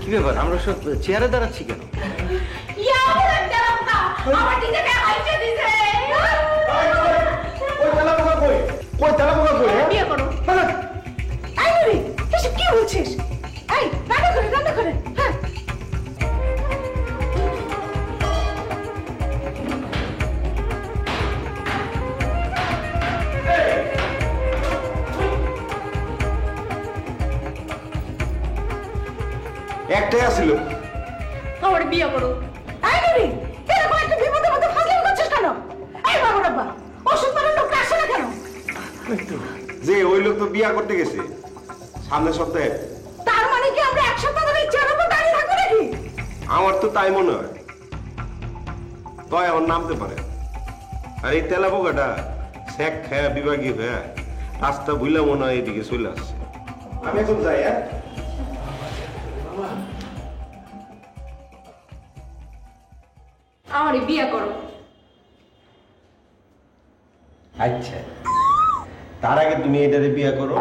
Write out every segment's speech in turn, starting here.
কি ব্যাপার আমরা সব চেয়ারে দাঁড়াচ্ছি কেন? বিয়ে করো। কি বলছিস? রান্না করে হ্যাঁ। একটাই আসছিল। আমার বিয়ে করো। এই নুরি, এরকম একটা বিপদের মধ্যে ফাজলামি করছিস কেন? এই বাবা বাবা, ওষুধ পাড়ার লোকটা আসে না কেন? যে ওই লোক তো বিয়া করতে গেছে সামনের সপ্তাহে। তার মানে কি আমরা এক সপ্তাহ ধরে চেয়ার উপর দাঁড়িয়ে থাকবো নাকি? আমার তো তাই মনে হয়। তো এখন নামতে পারে। আর এই তেলা পোকাটা শেখ খায়া বিভাগীয় হয়ে রাস্তা বুঝলা মনে হয় এদিকে চলে আসছে। আমি এখন যাই। হ্যাঁ, আমারই বিয়ে করো। আচ্ছা, তার আগে তুমি এটারে বিয়া করো।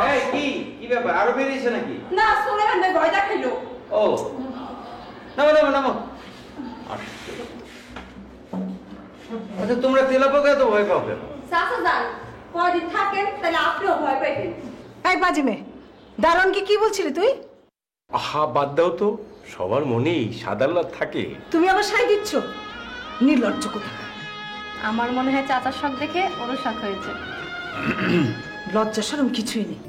এই কি কি ব্যাপার আরো বেরিয়েছে নাকি? না সুলেমান ভাই ভয় দেখাইলো। ও নামো নামো নামো। আচ্ছা তোমরা তেলাপোকা তো ভয় পাও কেন? চাচা যান, কয়দিন থাকেন তাহলে আপনিও ভয় পাইবেন। এই বাজি মেয়ে, দারোয়ান কি বলছিলি তুই? আহা বাদ দাও তো, সবার মনেই সাদাল্লাদ থাকে। তুমি আবার সাই দিচ্ছ, নির্লজ্জ কোথাকার। আমার মনে হয় চাচার শখ দেখে ওরও শখ হয়েছে। লজ্জা শরম কিছুই নেই।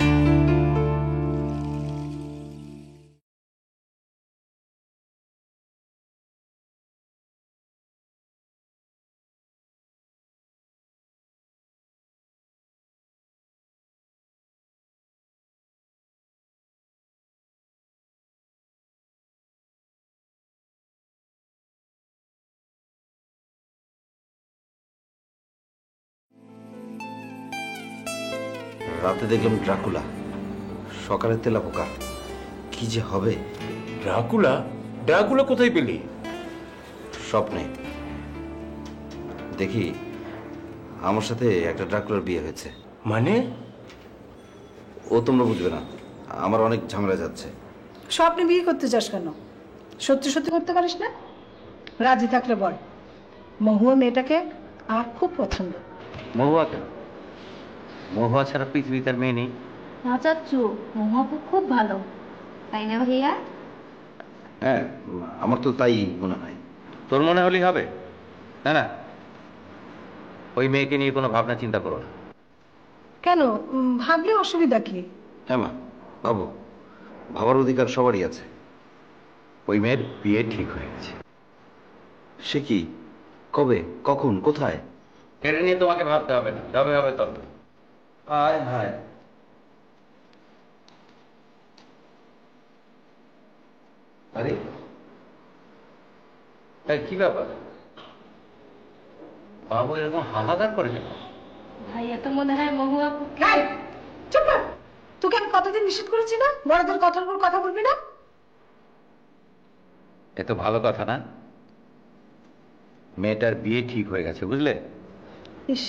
রাতে দেখলাম ড্রাকুলা, সকালে তেলাপোকা। কি যে হবে? ড্রাকুলা? ড্রাকুলা কোথায় পেলি? স্বপ্নে দেখি আমার সাথে একটা ড্রাকুলার বিয়ে হয়েছে। মানে? ও তোমরা বুঝবে না, আমার অনেক ঝামেলা যাচ্ছে। স্বপ্নে বিয়ে করতে চাস কেন? সত্যি সত্যি করতে পারিস না? রাজি থাকলে বল। মহুয়া মেয়েটাকে আমার খুব পছন্দ। মহুয়া কেন? মহুয়া ছাড়া পৃথিবীতে আর মেয়ে নেই। না চাচ্ছু, মহাপু খুব ভালো, তাই না ভাইয়া? হ্যাঁ, আমার তো তাই মনে হয়। তোর মনে হলেই হবে? না না, ওই মেয়েকে নিয়ে কোনো ভাবনা চিন্তা করো না। কেন ভাবলে অসুবিধা কি? হ্যাঁ মা, ভাবো, ভাবার অধিকার সবারই আছে। ওই মেয়ের বিয়ে ঠিক হয়ে গেছে। সে কি? কবে, কখন, কোথায়? এটা নিয়ে তোমাকে ভাবতে হবে না, যবে হবে তবে। হায় হায়। আরে কি ব্যাপার, বাবু এরকম হাহাকার করে কেন? ভাইয়া তো মনে হয় মহুয়াপু। এই, চুপ কর। তোকে আমি কতদিন নিষেধ করেছি না বড়দের কথার উপর কথা বলবি না? এ তো ভালো কথা না? মেয়েটার বিয়ে ঠিক হয়ে গেছে, বুঝলে? ইস,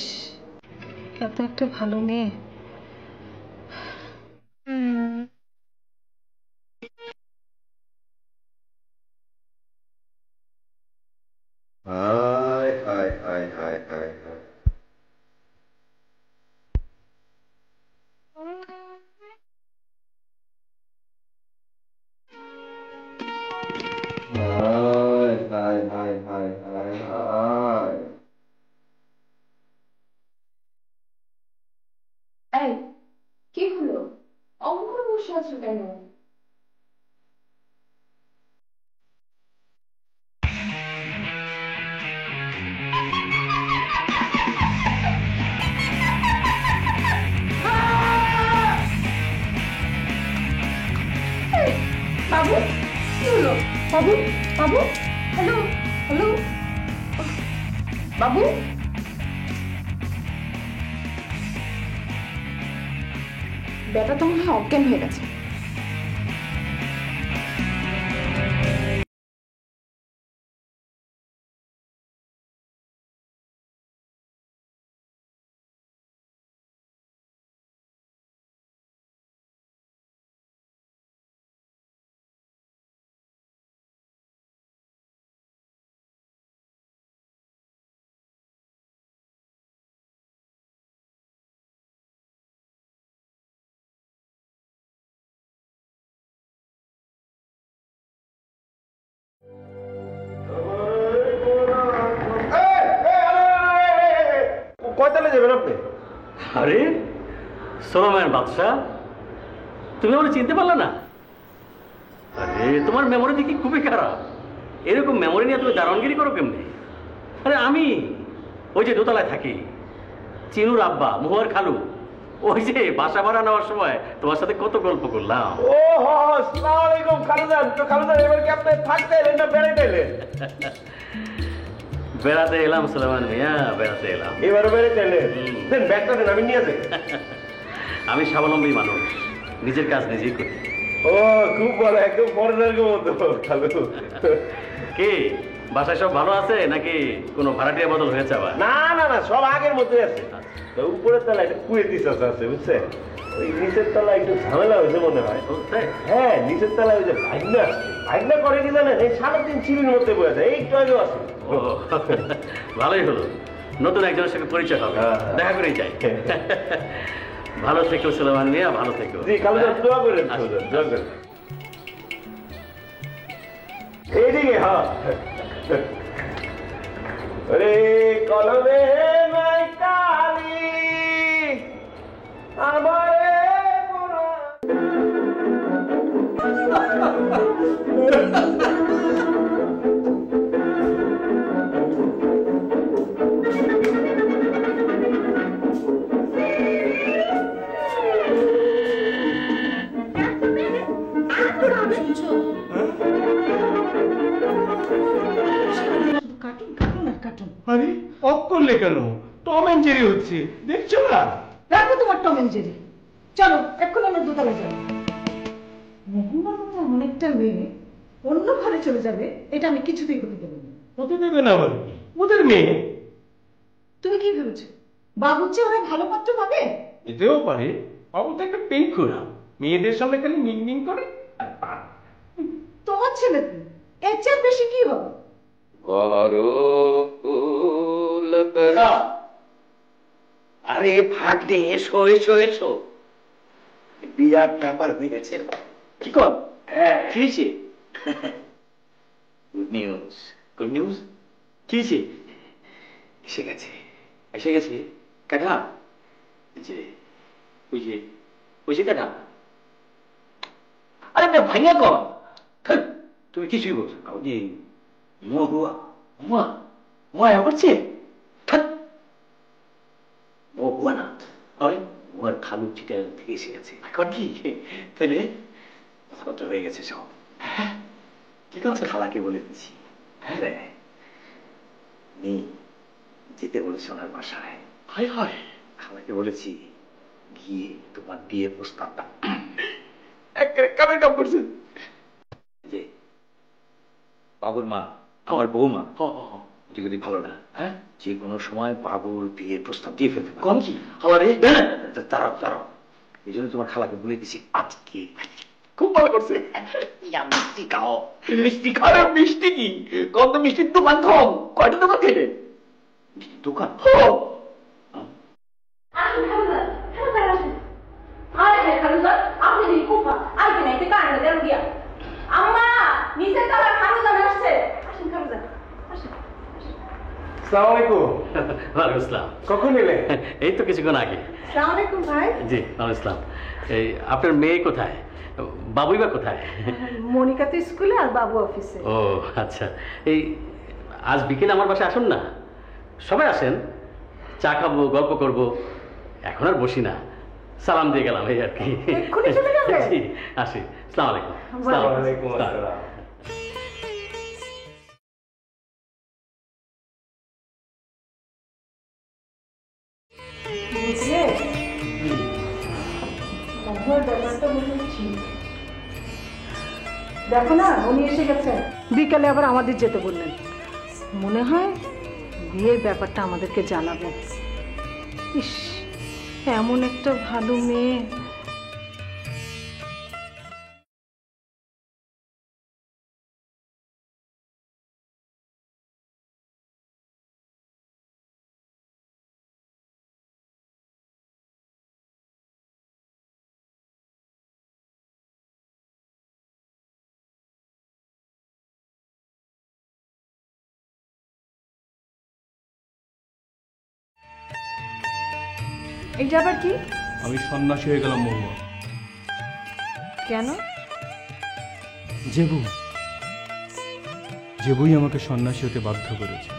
এত একটা ভালো মেয়ে। হায় হায় হায় হায় হায় হায়। হায় হায় হায় হায় হায় হায়। এই কি হলো, অঙ্ক করে বসে আছো কেন? বাবু কি হলো? বাবু বাবু, হ্যালো হ্যালো বাবু। বেটা তো মনে হয় অজ্ঞান হয়ে গেছে। কয়তালে যাবেন আপনি? আরে সোলোমন বাদশাহ, তুমি আমাকে চিনতে পারলে না? আরে তোমার মেমোরি দেখি খুবই খারাপ। এরকম মেমোরি নিয়ে তুমি দারোয়ানগিরি করো কেমনি? আরে আমি ওই যে দোতলায় থাকি, চিনুর আব্বা মহুয়ার খালু, ওই যে বাসা ভাড়া নেওয়ার সময় তোমার সাথে কত গল্প করলাম। ও আসসালামু আলাইকুম খালুজান। তো খালুজান এবার কি আপনি থাকতে এলেন না বেড়াইতে এলেন? বেড়াতে এলাম সোলোমন মিয়া, বেড়াতে এলাম। এবারে বেড়াইতে এলেন? দেন ব্যাগটা দেন, আমি নিয়ে যাই। আমি স্বাবলম্বী মানুষ, নিজের কাজ নিজেই করি। ও খুব ভালো, একদম ফরেনার মতো খালু। কি বাসায় সব ভালো আছে নাকি কোনো ভাড়াটিয়া বদল হয়েছে আবার? না না না, সব আগের মতোই আছে। তো উপরের তলা একটা কুয়ে দিস আছে বুঝছেন, ওই নিচের তলা একটু ঝামেলা হয়েছে মনে হয়। হ্যাঁ, নিচের তলায় ওই যে ভাইনা ভাইনা করে কি জানেন, এই সারাদিন চিলির মধ্যে বয়ে যায়, এই একটু আগেও আছে। ও ভালোই হলো, নতুন একজনের সঙ্গে পরিচয় হবে, দেখা করেই যাই। ভালো থেকো সোলোমন মিয়া, ভালো থেকো। জি খালু দোয়া করেন, দোয়া করেন। এইদিকে হ্যাঁ। রে কলমে নাই কালি আমারে আরে অফ করলে কেন? টম এন্ড জেরি হচ্ছে, দেখছো না? রাখো তোমার টম এন্ড জেরি, চলো এক্ষুনি আমরা দোতলা যাবো। মোহনার মতো এমন একটা মেয়ে অন্য ঘরে চলে যাবে, এটা আমি কিছুতেই হতে দেবো না। হতে দেবে না আবার? ওদের মেয়ে। তুমি কি ভেবেছো বাবুর চেয়ে ওরা ভালো পাত্র পাবে? এতেও পারে, বাবু তো একটা পেন খোরা, মেয়েদের সামনে খালি মিং মিং করে। তোমার ছেলে তো এর চেয়ে বেশি কি হবে? আরে ভাগ্নে, এসো এসো এসো, বিরাট ব্যাপার হয়ে গেছে। কি কর? কি হয়েছে? Good news, good news. কি হয়েছে? এসে গেছে, এসে গেছে। কাকা যে ওই যে ওই যে কাকা, আরে ভাইয়া কর, তুমি কিছুই বলছো যে মহুয়া মহুয়া মহুয়া করছে। মহুয়া না, মহুয়ার খালু চিটা থেকে এসে গেছে। এখন কি তাহলে ভালো হয়ে গেছে সব। হ্যাঁ ঠিক আছে, খালাকে বলে দিচ্ছি। হ্যাঁ নেই যেতে বলেছে ওনার বাসায়। হায় হায়, খালাকে বলেছি গিয়ে তোমার বিয়ে প্রস্তাবটা কামের কাম করছেন। যে বাবুর মা, আমার বৌমা, যদি ভালো না, হ্যাঁ যে কোনো সময় বাবুর বিয়ের প্রস্তাব দিয়ে ফেলতে পারে। কম কি খালারে? দাঁড়াও দাঁড়াও, এই জন্য তোমার খালাকে বলে দিছি আজকে। খুব ভালো করছে। মিষ্টি খাও, মিষ্টি খাও। মিষ্টি কি গন্ধ? মিষ্টির দোকান খাও। কয়টা দোকান খেলে? মিষ্টির দোকান কখন এলে? এই তো কিছুক্ষণ আগে। ভাই জি ইসলাম। এই আপনার মেয়ে কোথায়, বাবুই বা কোথায়? মনিকা তো স্কুলে আর বাবু অফিসে। ও আচ্ছা, এই আজ বিকেলে আমার বাসায় আসুন না, সবাই আসেন, চা খাবো, গল্প করব। এখন আর বসি না, সালাম দিয়ে গেলাম এই আর কি। জি আসি, আসসালামু আলাইকুম। ওয়ালাইকুম আসসালাম। দেখো না উনি এসে গেছেন, বিকালে আবার আমাদের যেতে বললেন। মনে হয় বিয়ের ব্যাপারটা আমাদেরকে জানাবেন। ইস, এমন একটা ভালো মেয়ে। এটা আবার কি? আমি সন্ন্যাসী হয়ে গেলাম মহুয়া। কেন? জেবু জেবুই আমাকে সন্ন্যাসী হতে বাধ্য করেছে।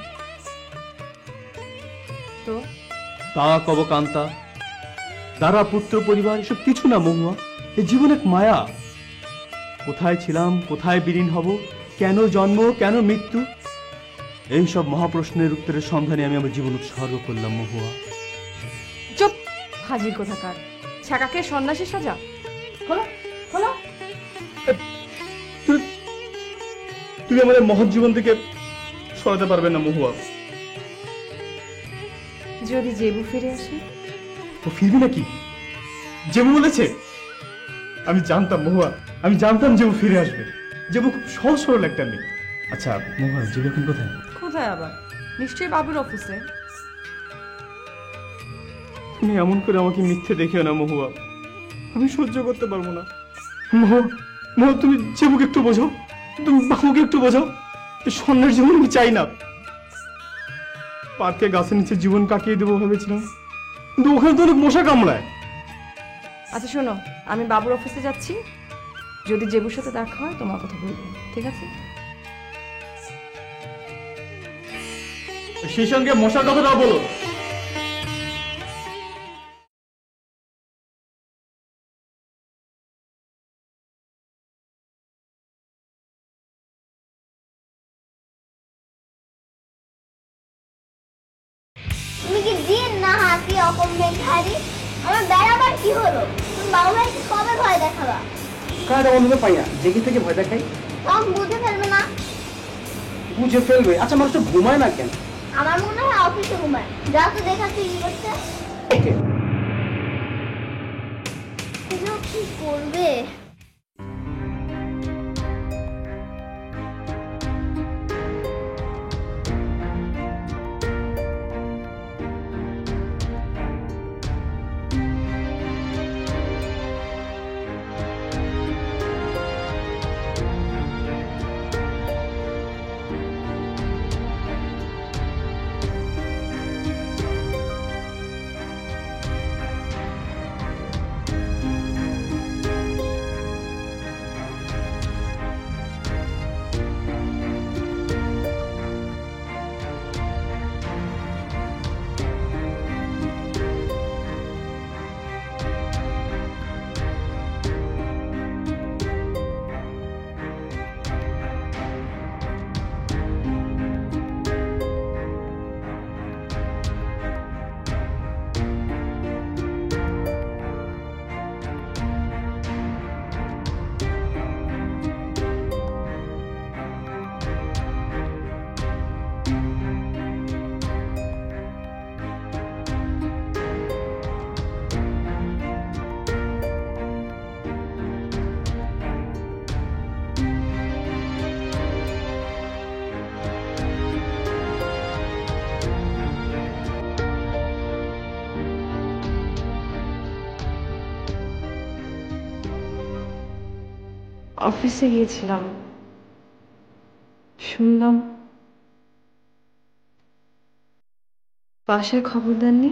তো তা কব কান্তা, দ্বারা পুত্র পরিবার এসব কিছু না মহুয়া, এই জীবন এক মায়া। কোথায় ছিলাম, কোথায় বিলীন হব, কেন জন্ম, কেন মৃত্যু, এই সব মহাপ্রশ্নের উত্তরের সন্ধানে আমি আমার জীবন উৎসর্গ করলাম মহুয়া। চুপ, হাজির কোথাকার। ছাকাকে সন্ন্যাসী সাজা। খোলো খোলো। তুমি আমাদের মহৎ জীবন থেকে সরাতে পারবে না মহুয়া। যদি জেবু ফিরে আসে? ও ফিরবে নাকি? জেবু বলেছে? আমি জানতাম মহুয়া, আমি জানতাম জেবু ফিরে আসবে। জেবু খুব সহজ সরল একটা মেয়ে। আচ্ছা মহুয়া, জেবু এখন কোথায়? কোথায় আবার? নিশ্চয়ই বাবুর অফিসে। তুমি এমন করে আমাকে মিথ্যে দেখিও না মহুয়া, আমি সহ্য করতে পারবো না। মহুয়া, মহুয়া তুমি জেবুকে একটু বোঝাও, তুমি বাবুকে একটু বোঝাও। এই স্বর্ণের জীবন আমি চাই না। পার্কে গাছের নিচে জীবন কাটিয়ে দেবো ভেবেছিলাম, কিন্তু ওখানে তো অনেক মশা কামড়ায়। আচ্ছা শোনো, আমি বাবুর অফিসে যাচ্ছি। যদি জেবুর সাথে দেখা হয় তোমার কথা বলবো, ঠিক আছে? সেই সঙ্গে মশার কথাটা বলো। তুমি কি জিন না হাতি অকম্মের ধারি? আমার বেড়াবার কি হলো? তুমি বাবু ভাইকে কবে ভয় দেখাবা? কার বন্ধু পাই না, জেগে থেকে ভয় দেখাই। তখন বুঝে ফেলবে না? বুঝে ফেলবে? আচ্ছা মানুষ তো ঘুমায় না কেন? আমার মনে হয় অফিসে ঘুমায়। যা তো দেখাচ্ছি কি করছে। কি করবে? অফিসে গিয়েছিলাম, শুনলাম বাসায় খবর দেননি।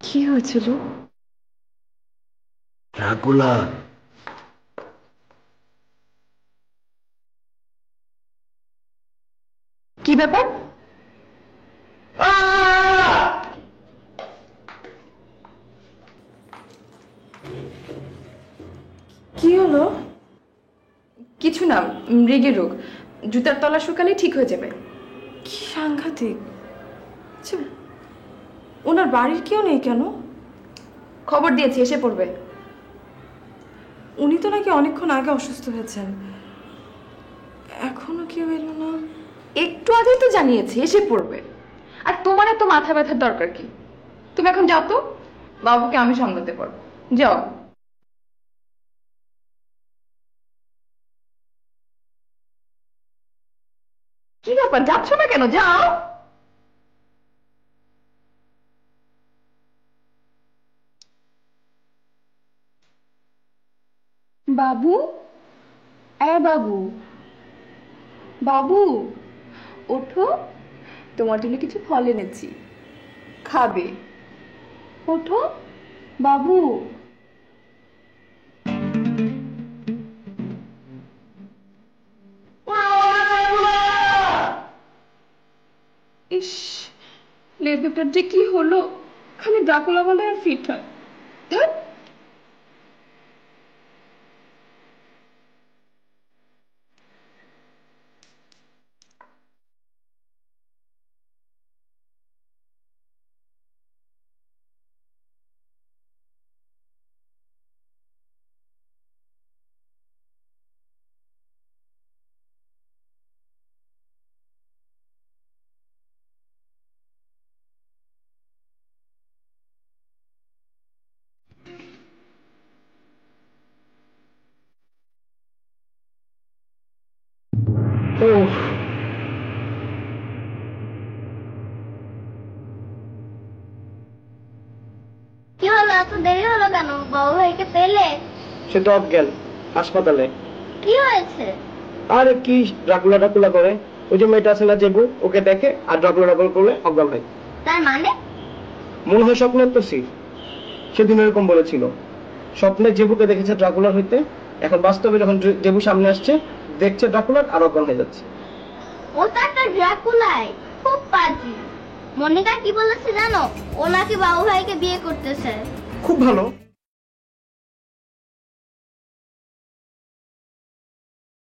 কি হয়েছিল? রাগুলা কি ব্যাপার? কি হলো? কিছু না, মৃগের রোগ। জুতার তলা শুকালে ঠিক হয়ে যাবে। কি সাংঘাতিক! আচ্ছা, ওনার বাড়ির কেউ নেই কেন? খবর দিয়েছি, এসে পড়বে। উনি তো নাকি অনেকক্ষণ আগে অসুস্থ হয়েছেন, এখনো কেউ এলো না। একটু আগেই তো জানিয়েছি, এসে পড়বে। আর তোমার এত মাথা ব্যথার দরকার কি? তুমি এখন যাও তো, বাবুকে আমি সামলাতে পারবো। যাও। কি ব্যাপার, যাচ্ছ না কেন? যাও। বাবু, বাবু, বাবু, ওঠো, তোমার জন্য কিছু ফল এনেছি, খাবে। ওঠো বাবু। ইস, লেবেটার যে কি হলো, খালি ড্রাকুলা বলে আর ফিট হয়। ধ্যাৎ। কি হলো, এত দেরি হলো কেন? বাবু ভাইকে পেলে? সে তো অজ্ঞান, হাসপাতালে। কি হয়েছে? আরে কি ড্রাকুলা করে, ওই যে মেয়েটা আছে না জেবু, ওকে দেখে আর ড্রাকুলা করে অজ্ঞান হয়। তার মানে? মনে হয় স্বপ্নের তো সেদিন এরকম বলেছিল, স্বপ্নে জেবুকে দেখেছে ড্রাকুলার হইতে, এখন বাস্তবে যখন জেবু সামনে আসছে দেখছে ড্রাকুলার আর অজ্ঞান হয়ে যাচ্ছে। ও তো একটা ড্রাকুলাই, খুব পাজি। মনিকা কি বলেছে জানো? ও নাকি বাবু ভাইকে বিয়ে করতেছে। খুব ভালো।